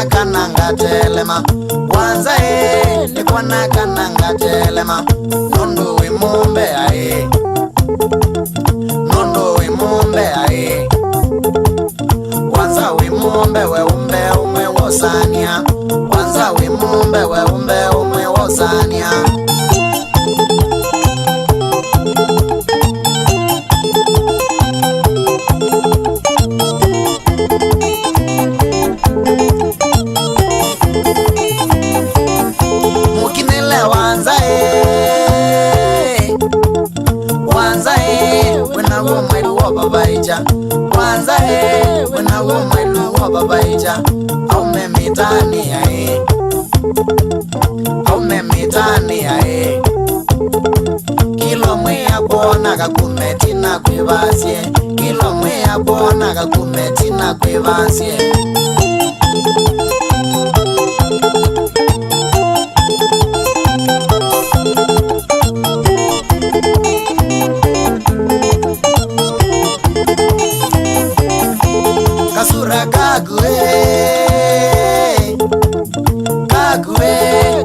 kananga telema wanza nikona kananga telema nondo wimombe ae wanza wimombe we umbe wosania wanza wimombe we umbe wosania babaija wanza wena wo mwelu wa babaija au memitani ae kilo mwe kuona kakumetina kwivasie kilo mwe kuona kakumetina kwivasie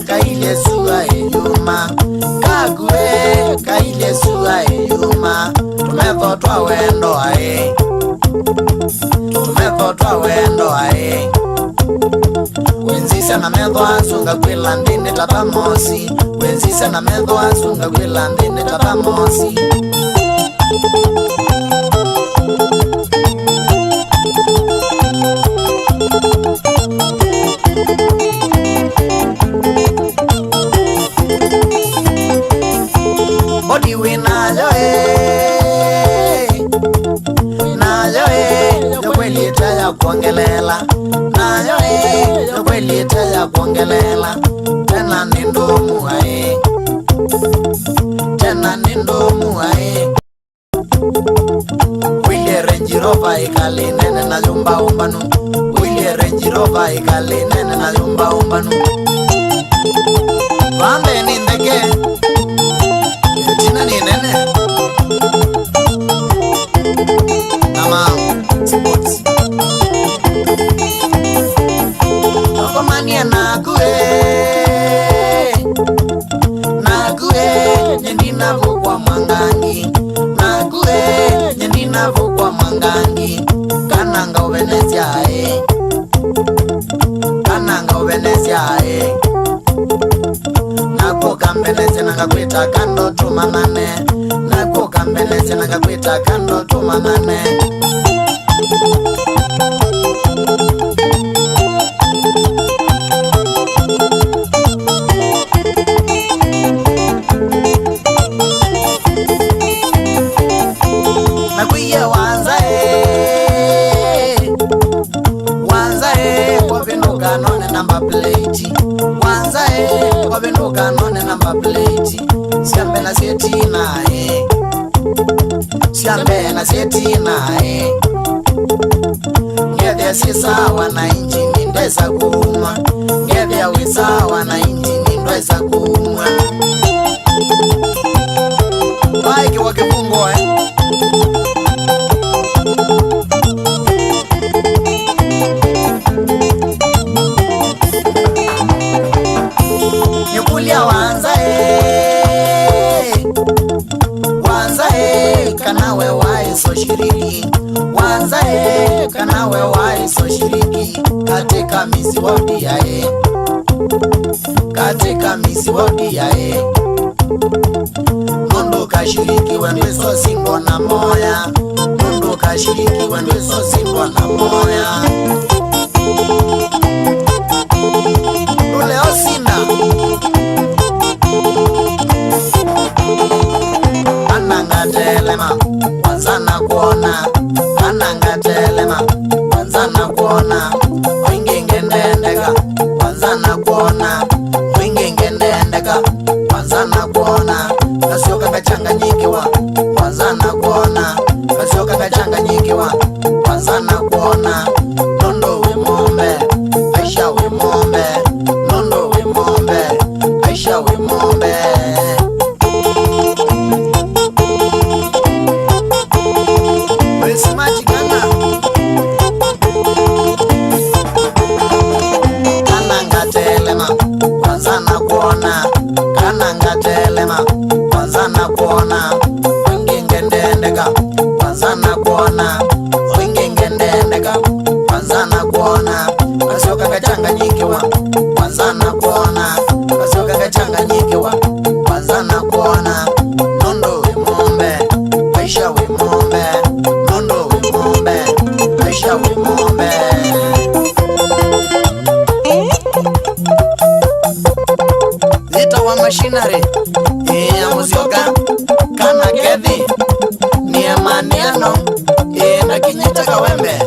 kaile suwa eyuma kaile suwa eyuma tumevotwa wendo ae wenzisa na medho asunga kwila ndine tapamosi wenzisa na medho asunga kwila ndine tapamosi kuongelela nayo yokwelita ya kuongelela tena ni ndomu ae wile Range Rover ikali nene na yumba umbanu wile Range Rover ikali nene na yumba umbanu vande ni ndege tina ni nene nama sports nyendina vukwa mwangangi kananga uvenesiae nako kambenezi nakakwita kando tumanane number plate siambe na setina ngevya sisawa na injini ndweza kuumwa ngevya wisawa na injini ndweza kuumwa waiki wakifungo nyukulia wanza kanawe waiso shiriki kanawe waiso shiriki katika misi wodi yae mundu kashiriki wendweso simbo na moya ule osina anangatelema wanzana kuona wingengendendeka wanzana kuona kasioka kachanganyikiwa wanzana kuona kwanza na kuona nondo we mombe Aisha we mombe nondo we mombe Aisha we mombe Wesimaji kana Kananga telema kwanza na kuona Kananga telema kwanza na kuona Wengengendendeka kwanza na kuona Wengengendendeka kwanza na kuona Kasioka kachanganyikiwa kwanza na kuona Kasioka kachanganyikiwa kwanza na kuona Nondo we mombe Aisha we mombe Nondo we mombe Aisha we mombe Zita wa machinery ya Musyoka kana Kethi ni amaniano na Kinyita Kawembe